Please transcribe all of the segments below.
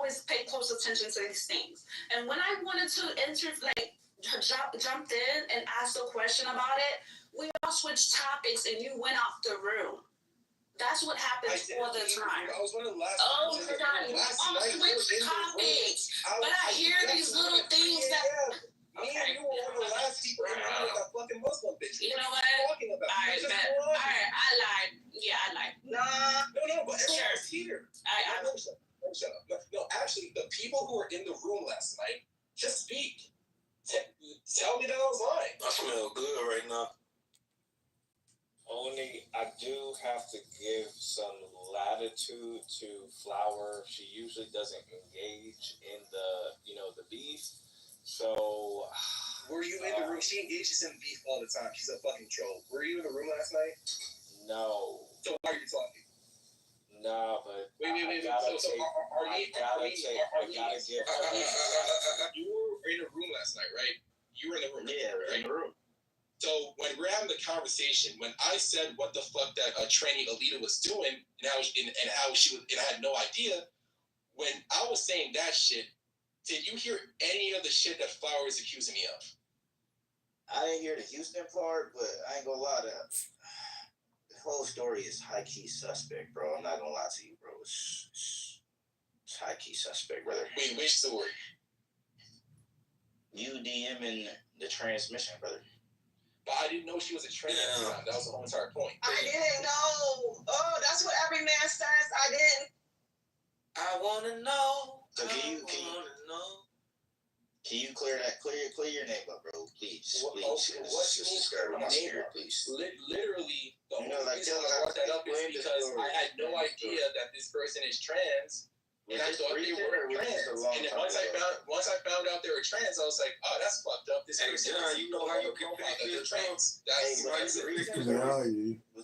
always pay close attention to these things. And when I wanted to jumped in and asked a question about it, we all switched topics and you went off the room. That's what happens all the time. I was one of the last. Oh my God, you all switch topics. But I hear these little things that. Me and you were one of the last people in the room with that fucking Muslim bitch. You know what? Talking about. Alright, I lied. Yeah, I lied. Nah. No, but everyone's here. Shut up. No, actually, the people who were in the room last night, just speak. Tell me that I was lying. I smell good right now. Only I do have to give some latitude to Flower. She usually doesn't engage in the beef. So were you in the room? She engages in beef all the time. She's a fucking troll. Were you in the room last night? No. So why are you talking? Nah, but wait. You were in a room last night, right? You were in the room. Yeah, right? In the room. So when we're having the conversation, when I said what the fuck that trainee Alita was doing and how she was, and I had no idea, when I was saying that shit, did you hear any of the shit that Flower is accusing me of? I didn't hear the Houston part, but I ain't gonna lie to the whole story is high key suspect, bro. I'm not gonna lie to you, bro. It's high key suspect, brother. Wait, which story? You DMing the transmission, brother. But I didn't know she was a trans. Yeah. That was the whole entire point. I didn't know. Oh, that's what every man says. I didn't. I wanna know. So can you clear your name up, bro? Please. What's your name, please? Literally, the only reason I brought that up is because I had no idea that this person is trans. And I thought they were trans. And then once I found out they were trans, I was like, oh, that's fucked up. This person you know how you can that they're trans. Was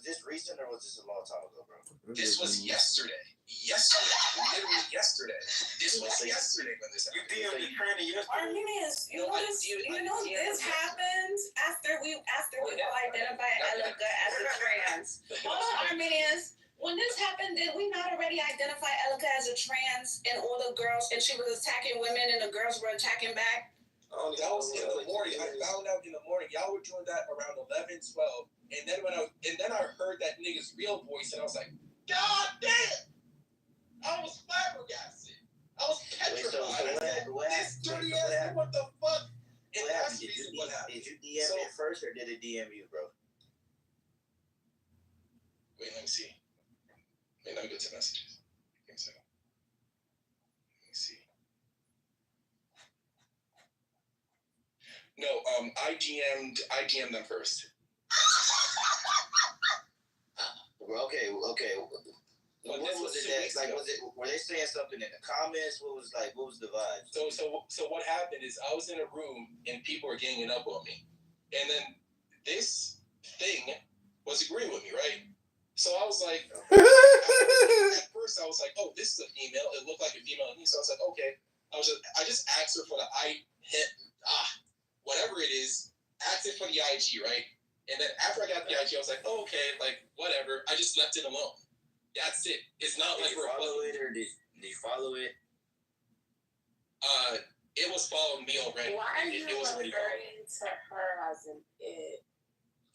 this recent or was this a long time ago, bro? This was yesterday. Literally yesterday. This was yesterday when this happened. Armenians, you know this happened after we identified Elika as a trans. Hold on, Armenians. When this happened, did we not already identify Elika as a trans and all the girls, and she was attacking women and the girls were attacking back? Oh, that was in the morning. I found out in the morning. Y'all were doing that around 11, 12. And then I heard that nigga's real voice, and I was like, God damn! I was flabbergasted. I was petrified. This dirty ass, what the fuck? And that's the reason what happened. Did you DM it first, or did it DM you, bro? Wait, let me see. Wait, let me go to messages. Give me a second. Let me see. No, I DM'd them first. Okay. What was it? Were they saying something in the comments? What was the vibe? So what happened is I was in a room and people were ganging up on me, and then this thing was agreeing with me, right? So I was like, at first I was like, oh, this is a female. It looked like a female to me, so I was like, okay. I just asked her for the whatever it is, asked it for the IG, right? And then after I got the IG, I was like, oh, okay, like whatever. I just left it alone. That's it. It's not did like you follow it, or did you follow it? It was following me already. Why are you referring to her as an it?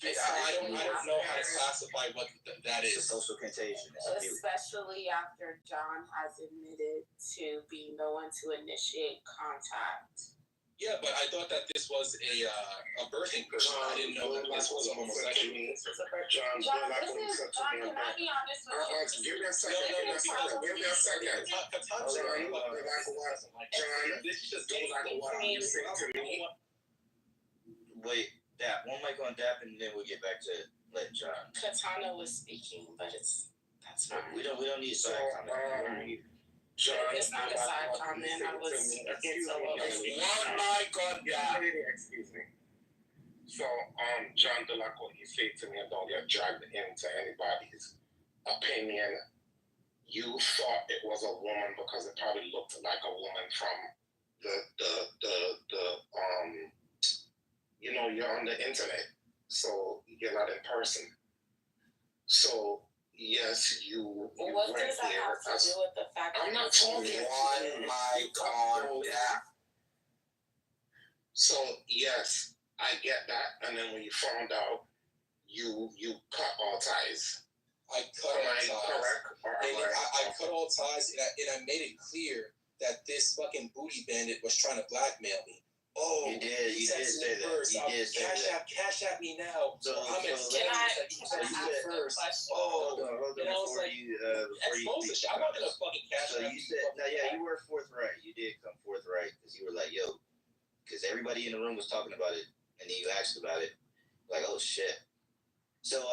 I don't know how to classify what that is. It's a social contagion. Especially after John has admitted to being the one to initiate contact. Yeah, but I thought that this was a birthing person. I didn't know that this was a homosexual. John, can I be honest with you? Give me a second. John, this is just like what you saying to me. Wait, Dap. One mic on Dap, and then we'll get back to let John. Katana was speaking, but that's fine. We don't need a side comment. John, it's not a side comment. I was against a little bit. One mic on Dap. Excuse me. So, John Delacour, he said to me, don't get dragged into anybody's opinion. You thought it was a woman because it probably looked like a woman from you're on the internet, so you're not in person. So yes, you What went does that there have to as- do with the fact I'm that not you're talking older? One mic on that. So yes, I get that. And then when you found out, you cut all ties. I cut Am all I ties. correct? Or And am I cut all ties, and I made it clear that this fucking booty bandit was trying to blackmail me. Oh, You did say that. First, You did say that. Cash at me now. So, I'm so Can I you ask said a first. question? hold on, And I was before like, you That's bullshit. I'm not gonna fucking cash So out. you said, no, yeah, you were forthright. You did come forthright because you were like, yo, because everybody in the room was talking about it, and then you asked about it, like, oh shit. So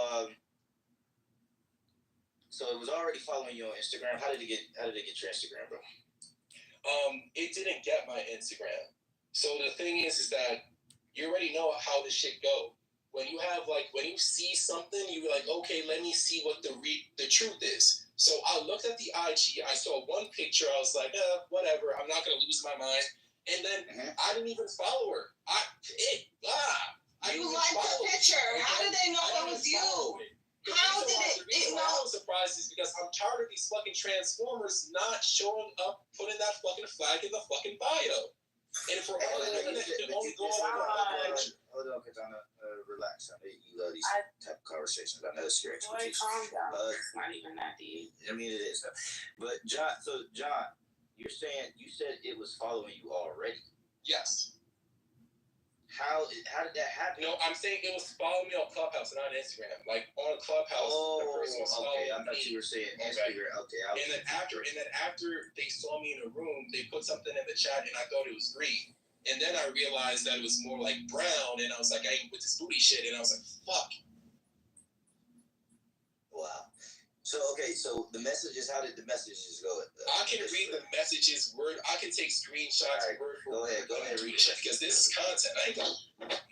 so it was already following you on Instagram. How did it get your Instagram, bro? It didn't get my Instagram. So the thing is that you already know how this shit go. When you see something, you're like, okay, let me see what the truth is. So I looked at the IG. I saw one picture. I was like, whatever. I'm not gonna lose my mind. And then I didn't even follow her. You liked the picture. How did they know it was you? How did it? The reason why I was surprised is because I'm tired of these fucking Transformers not showing up, putting that fucking flag in the fucking bio. And for all the internet, it can only go on one picture. Hold on, Katana. Relax. I know you love these type of conversations. I know it's your Boy, expertise. calm down. It's not even that deep. I mean, it is. But John, you said it was following you already. Yes. How did that happen? No, I'm saying it was following me on Clubhouse, not on Instagram. Like on Clubhouse, the person was following I thought me. you were saying Instagram. Okay. And then after they saw me in a room, they put something in the chat, and I thought it was green. And then I realized that it was more like brown, and I was like, I ain't with this booty shit, and I was like, fuck. Wow. So the messages. How did the messages go? I can read the messages word. I can take screenshots word for word. Go ahead, read it because this is content. I ain't got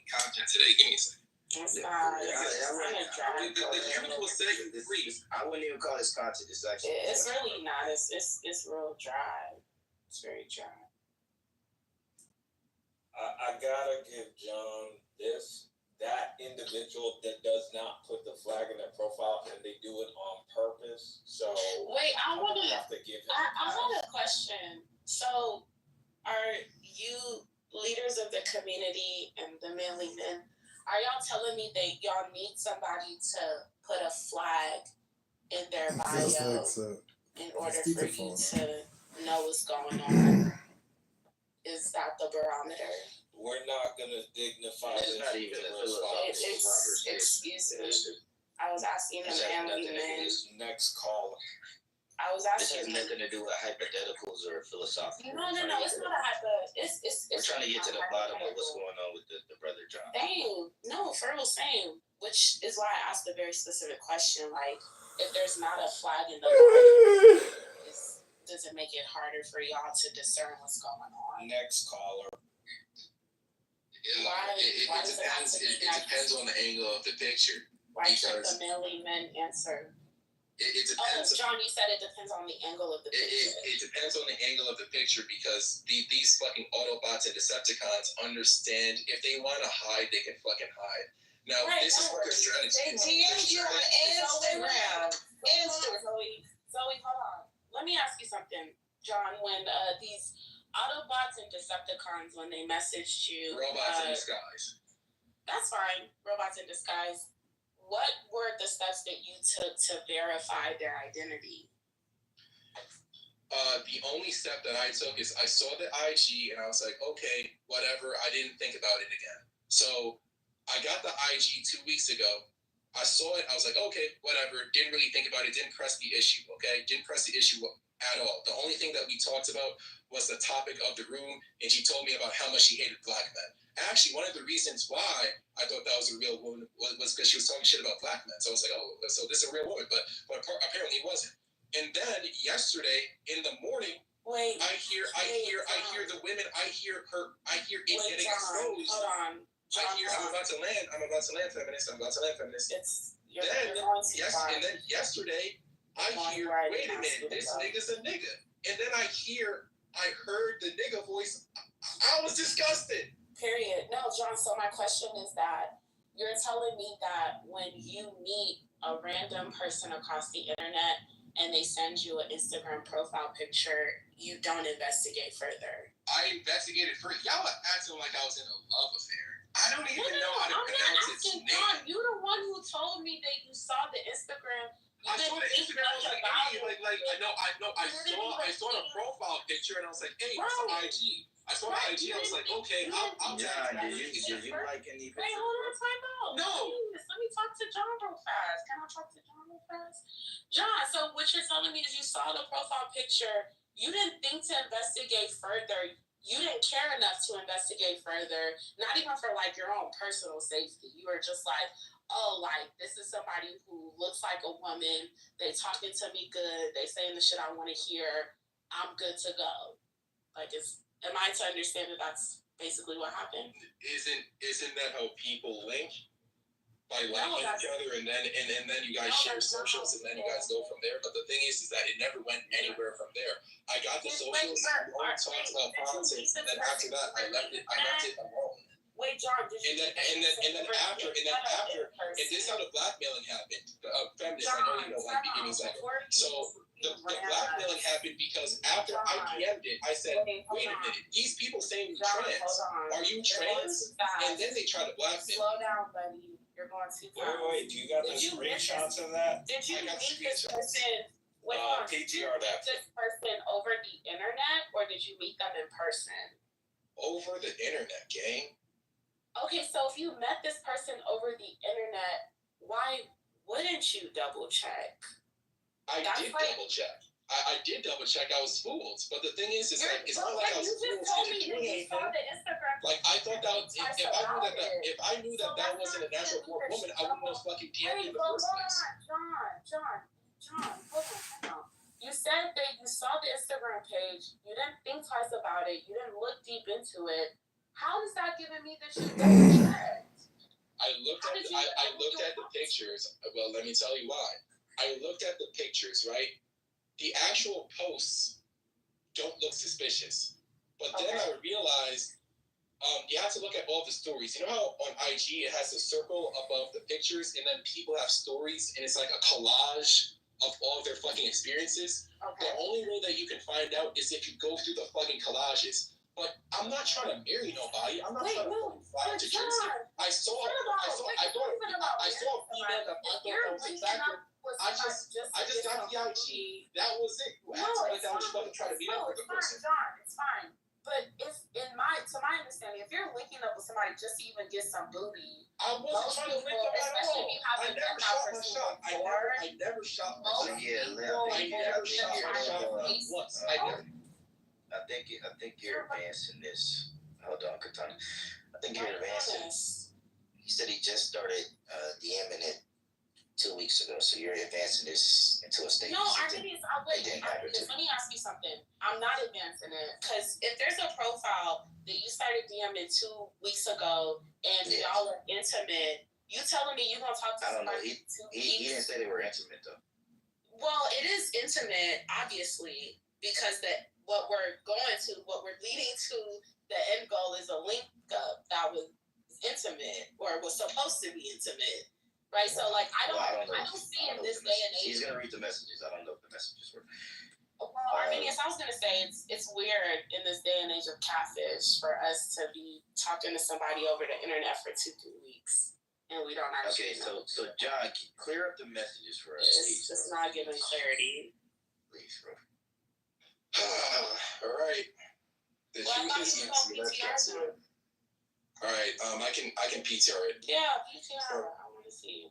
content today. Give me a second. It's not. The chemical was saying free. I wouldn't even call this content. It's actually. It's really not. It's real dry. It's very dry. I gotta give John this. That individual that does not put the flag in their profile and they do it on purpose. So wait, I want to have to give him. I have a question. So, are you leaders of the community and the manly men? Are y'all telling me that y'all need somebody to put a flag in their bio in order for you to know what's going on? Is that the barometer? We're not gonna dignify It's this. not even a philosophical conversation. Excuses. I was asking the manly men. Next call. I was This has asking. nothing to do with hypotheticals or philosophical. No. It's not a hyper. We're trying to get to the bottom of what's going on with the brother John. Same. No, for real, same. Which is why I asked a very specific question. Like, if there's not a flag in the bio, does it make it harder for y'all to discern what's going on? Next caller. Why does it have to be It depends on the angle of the picture. Why should the manly men answer? It depends. John, you said it depends on the angle of the picture. It depends on the angle of the picture because these fucking Autobots and Decepticons understand if they want to hide, they can fucking hide. Now, this is what their strategy They is. DM'd you on Instagram. Zoe, hold on. Let me ask you something, John. When these Autobots and Decepticons, when they messaged you, Robots in disguise. That's fine. Robots in disguise. What were the steps that you took to verify their identity? The only step that I took is I saw the IG and I was like, okay, whatever. I didn't think about it again. So I got the IG 2 weeks ago. I saw it. I was like, okay, whatever. Didn't really think about it. Didn't press the issue. Okay. Didn't press the issue at all. The only thing that we talked about was the topic of the room. And she told me about how much she hated black men. Actually, one of the reasons why I thought that was a real woman was because she was talking shit about black men. So I was like, oh, so this is a real woman. But apparently it wasn't. And then yesterday in the morning, I hear the women. I hear it getting exposed. Hold on. I hear I'm about to land, feminist. And then yesterday, I hear, wait a minute, this nigga's a nigga. And then I heard the nigga voice. I was disgusted. Period. No, John, so my question is that you're telling me that when you meet a random person across the internet and they send you an Instagram profile picture, you don't investigate further. I investigated first. Y'all are acting like I was in a love affair. I don't even know how to I'm pronounce not its asking name. John. You the one who told me that you saw the Instagram. I saw the Instagram. I was like, hey, I saw the profile picture, and I was like, hey, it's the IG. I saw the IG. I was like, okay, I'll John, did you like any? Wait, hold on, time out. No. Please, let me talk to John real fast. Can I talk to John real fast? John, so what you're telling me is you saw the profile picture. You didn't think to investigate further. You didn't care enough to investigate further. Not even for like your own personal safety. You were just like, oh, like this is somebody who looks like a woman. They talking to me good. They saying the shit I want to hear. I'm good to go. Like, am I to understand that that's basically what happened? Isn't that how people link? By liking each other, and then you guys share socials, and then you guys go from there. But the thing is that it never went anywhere from there. I got the socials, we all talked about politics, and then after that, I left it alone. Wait, John, did you? And then after, and this is how the blackmailing happened. Feminists, I know you don't like me giving seconds. So the blackmailing happened because after I DM'd it, I said, wait a minute, these people saying you're trans. Are you trans? And then they try to blackmail. Slow down, buddy. You're going too fast. Wait, do you got the screenshots of that? Did you meet this person? Did you meet this person over the internet, or did you meet them in person? Over the internet, gang. Okay, so if you met this person over the internet, why wouldn't you double check? I did double check. I did double check. I was fooled. But the thing is like it's not like I was fooled. You just told me that you saw the Instagram. Like I thought that was, if I knew that wasn't a natural born woman, I wouldn't have fucking DM'd in the first place. John, hold on. You said that you saw the Instagram page. You didn't think twice about it. You didn't look deep into it. How is that giving me that you double checked? I looked at the pictures. Well, let me tell you why. I looked at the pictures, right? The actual posts don't look suspicious. But then I realized you have to look at all the stories. You know how on IG it has a circle above the pictures, and then people have stories, and it's like a collage of all of their fucking experiences? Okay. The only way that you can find out is if you go through the fucking collages. But I'm not trying to marry nobody. I'm not trying to fly to Jersey. I saw a female that I thought was attractive. I just got the IG. That was it. You acted like that was fucking trying to meet up with a person. John, it's fine. But if to my understanding, if you're linking up with somebody just to even get some booty, I wasn't trying to link up at all. I never shot my shot. I never shot my shot. I never shot my shot once. I think you're advancing this. Hold on, Katana. I think you're advancing. He said he just started DMing it 2 weeks ago, so you're advancing this into a stage. No, let me ask you something. I'm not advancing it because if there's a profile that you started DMing 2 weeks ago and y'all are intimate, you telling me you're gonna talk to somebody? He didn't say they were intimate though. Well, it is intimate, obviously, because what we're leading to, the end goal is a link up that was intimate or was supposed to be intimate. Right, so like I don't see in this day and age. He's gonna read the messages. I don't know if the messages were. Well, Arminius, I was gonna say it's weird in this day and age of catfish for us to be talking to somebody over the internet for 2-3 weeks and we don't actually. Okay, so John, clear up the messages for us. It's just not giving clarity. Please, bro. All right. The truth is messy. Let's get to it. All right. I can PTR it. Yeah, PTR. I want to see.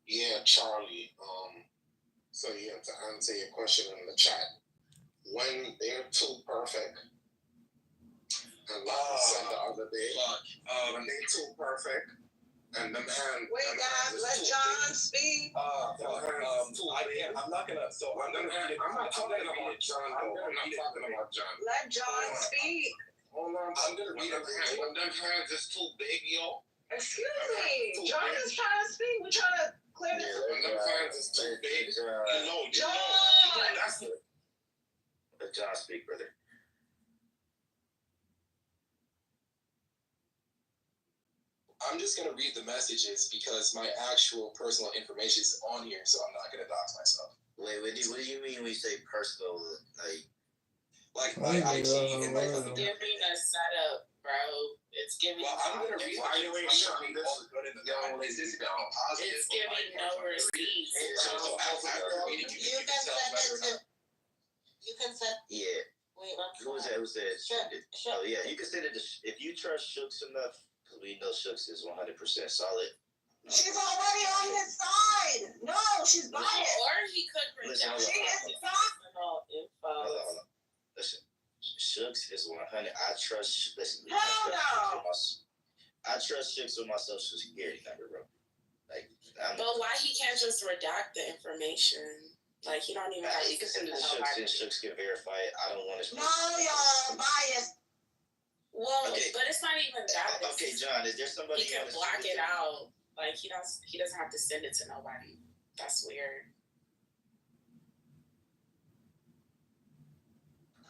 Yeah, Charlie. So yeah, to answer your question in the chat, when they're too perfect, and like I said the other day, when they're too perfect, and the man. Wait, guys, let John speak. I'm not gonna. So I'm not talking about John. Let John speak. Hold on. I'm gonna read it. When them hands is too big, yo. Excuse me. John is trying to speak. We're trying to Clear this. OnlyFans is too big. John! That's it. Let John speak, brother. I'm just gonna read the messages because my actual personal information is on here, so I'm not gonna dox myself. Wait, what do you mean when you say personal? Like my IG and like It's giving a setup, bro. It's giving. Well, I'm gonna read. Why you ain't I'm showing gonna read all this? the good and the bad. Is this gonna be positive? It's giving no receipts. So after reading, you can tell whether or not. You can send. Yeah. Wait, Who was that? Who said? Sure. Oh yeah, you can say that if you trust Shooks enough, because we know Shooks is 100% solid. She's already on his side. No, she's No, biased. or he could redact She is his not. personal info. Hold on. Listen, Shooks is 100. I trust. Listen, Hell no. I trust Shooks with my social security number, bro. Like, But why he can't just redact the information? Like, he don't even have he can send it to Shooks and Shooks can verify it. I don't want to. No, y'all biased. Well, Okay. but it's not even that. Okay, John, is there somebody He can block it out. Like, he doesn't have to send it to nobody. That's weird.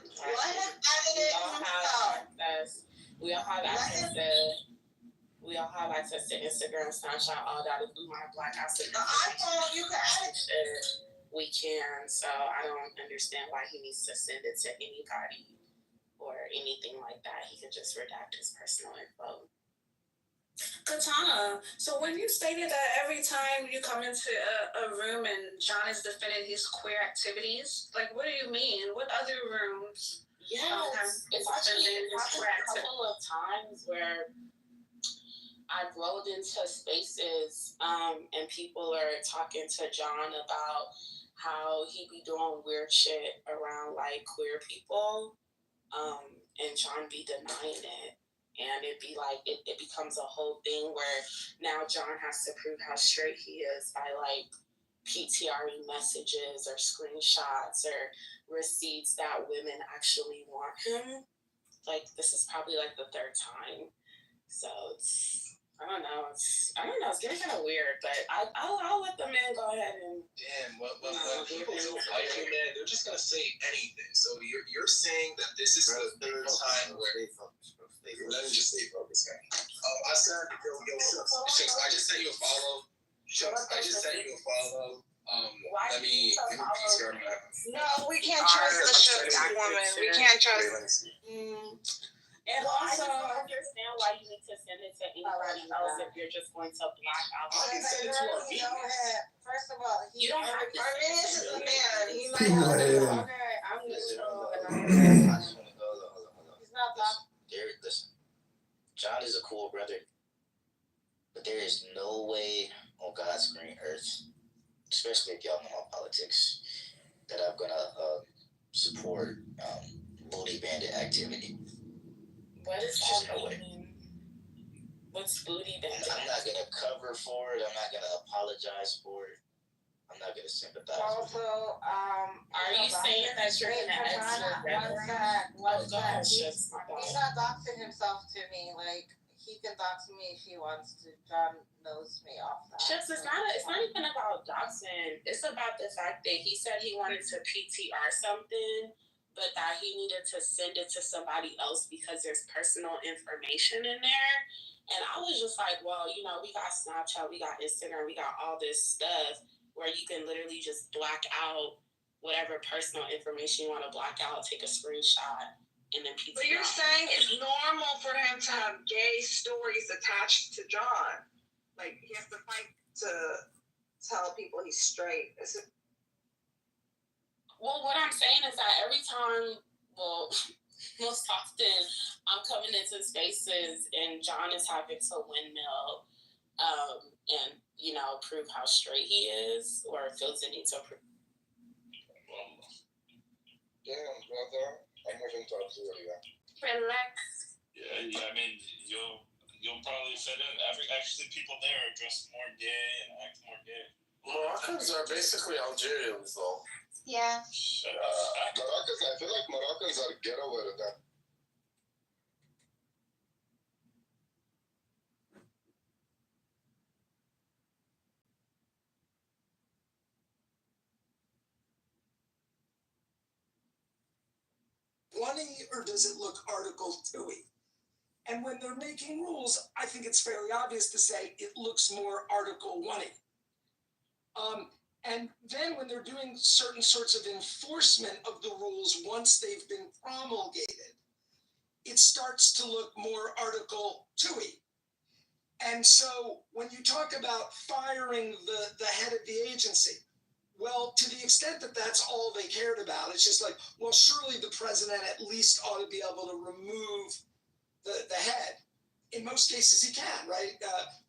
Let him edit it himself. We all have access to Instagram, Snapchat, all that. If we want to black out The iPhone, you can edit. we can. So I don't understand why he needs to send it to anybody or anything like that. He could just redact his personal info. Katana, so when you stated that every time you come into a room and John is defending his queer activities, like, what do you mean? What other rooms? Yes, it's actually happened a couple of times where I've rolled into spaces and people are talking to John about how he be doing weird shit around, like, queer people, and John be denying it. And it'd be like, it becomes a whole thing where now John has to prove how straight he is by, like, PTRing messages or screenshots or receipts that women actually want him. Like, this is probably, like, the third time. So I don't know. It's getting kind of weird, but I'll let the men go ahead and. Damn, when people don't like you, man, they're just gonna say anything. So you're saying that this is the third time where. Let's just stay focused, guys. I said, Shucks, I just sent you a follow. Shucks, I just sent you a follow. Let me start my. No, we can't trust the Shooks woman. We can't trust. And also, I don't understand why you need to send it to anybody else if you're just going to block out. I can send it to our First of all, You don't have to. Arminius is a man. He might Too have late. to. Okay, I'm neutral. Hold on. He's not blocked. Listen, John is a cool brother, but there is no way on God's green earth, especially if y'all know my politics, that I'm gonna support booty bandit activity. What is Just that no way. mean? What's booty bandit? I'm not gonna cover for it. I'm not gonna apologize for it. I'm not gonna sympathize with it. Also, Are you saying that you're going to extra One Go ahead, sec. Shucks. My He's bad. not doxing himself to me. Like, he can dox me if he wants to. John knows me off that. Shucks, it's not even about doxing. It's about the fact that he said he wanted to PTR something, but that he needed to send it to somebody else because there's personal information in there. And I was just like, well, you know, we got Snapchat, we got Instagram, we got all this stuff where you can literally just black out whatever personal information you want to black out, take a screenshot, and then PTR. But you're saying it's normal for him to have gay stories attached to John. Like, he has to fight to tell people he's straight. Is it? Well, what I'm saying is that every time, well, most often, I'm coming into spaces and John is having to windmill and, you know, prove how straight he is or feels the need to prove. Damn, brother. I'm moving to Australia. Relax. Yeah, I mean, you'll probably fit in. Actually, people there are dressed more gay and act more gay. Moroccans are basically Algerians, though. Yeah. Shut up. Moroccans, I feel like Moroccans are ghetto with that. 1-y or does it look Article 2-y? And when they're making rules, I think it's fairly obvious to say it looks more Article 1-y. And then when they're doing certain sorts of enforcement of the rules once they've been promulgated, it starts to look more Article 2-y. And so when you talk about firing the head of the agency, well, to the extent that that's all they cared about, it's just like, well, surely the president at least ought to be able to remove the head. In most cases, he can, right?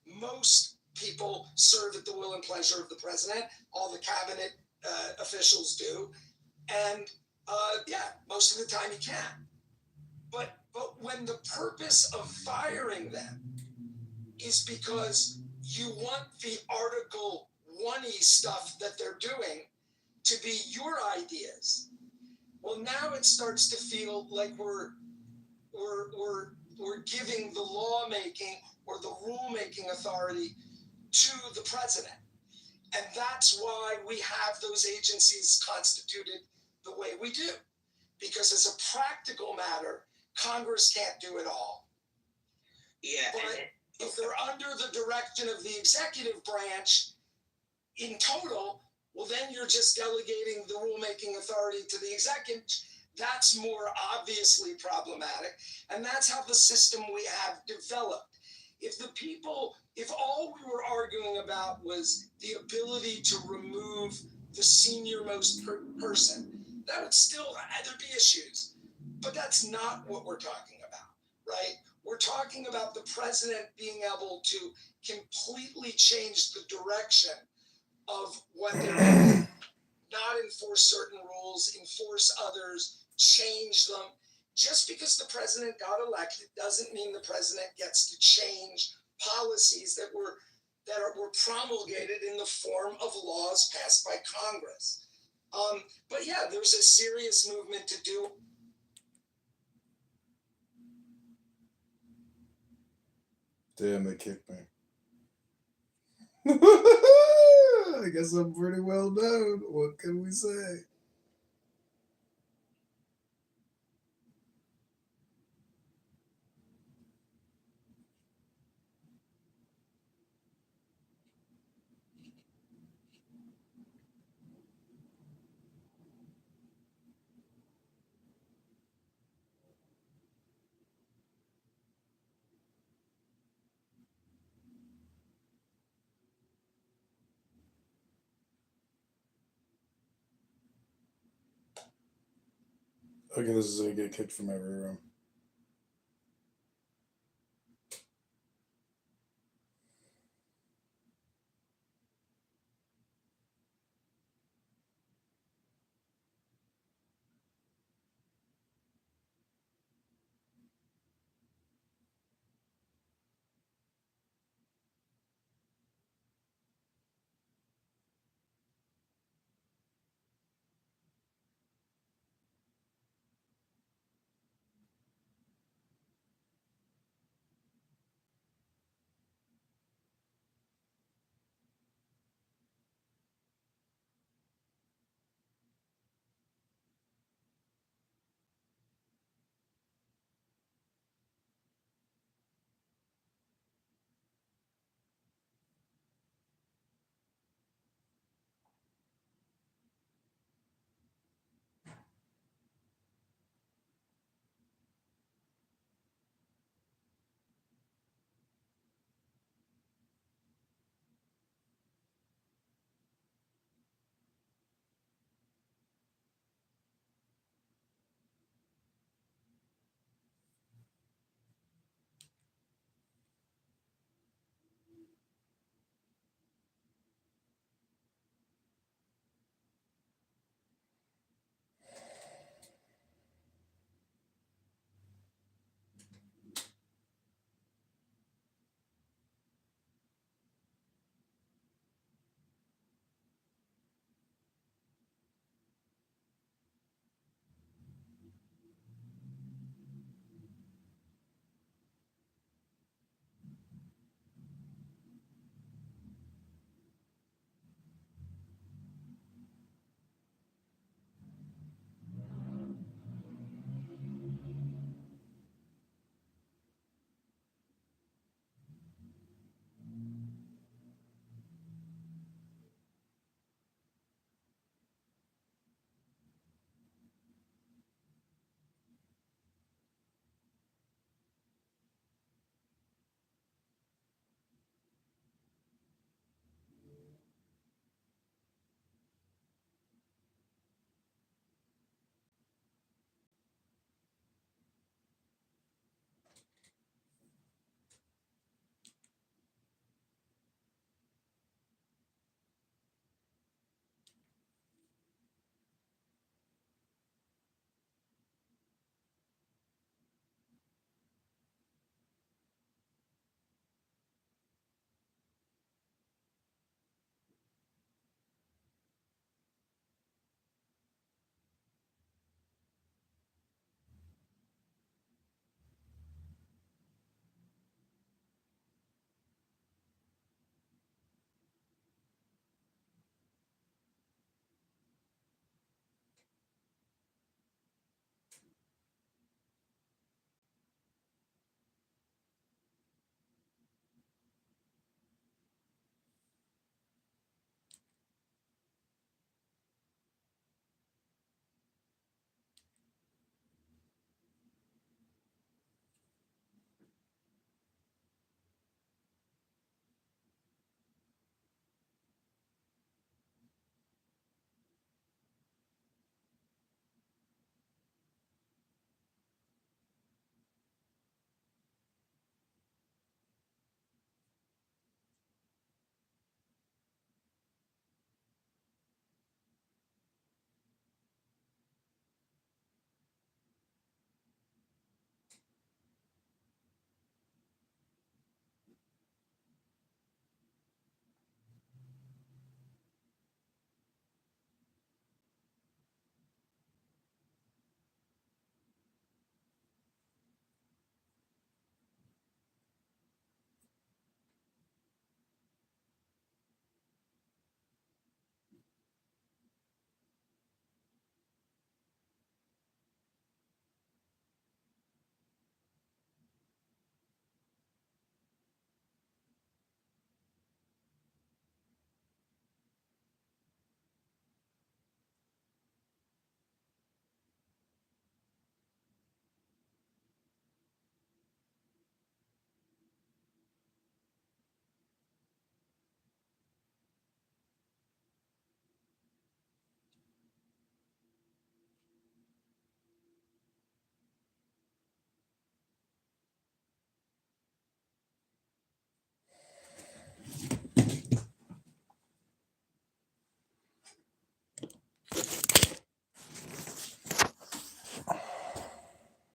Most people serve at the will and pleasure of the president. All the cabinet officials do. And yeah, most of the time he can. But when the purpose of firing them is because you want the Article 1-y stuff that they're doing to be your ideas, well, now it starts to feel like we're giving the lawmaking or the rulemaking authority to the president. And that's why we have those agencies constituted the way we do. Because as a practical matter, Congress can't do it all. Yeah. But if they're under the direction of the executive branch in total, well, then you're just delegating the rulemaking authority to the executive. That's more obviously problematic. And that's how the system we have developed. If all we were arguing about was the ability to remove the senior-most person, that would still, there'd be issues. But that's not what we're talking about, right? We're talking about the president being able to completely change the direction of what they're doing, not enforce certain rules, enforce others, change them. Just because the president got elected doesn't mean the president gets to change policies that were promulgated in the form of laws passed by Congress. But yeah, there's a serious movement to do. Damn, it kicked me. I guess I'm pretty well known. What can we say? Okay, this is gonna get kicked from every room.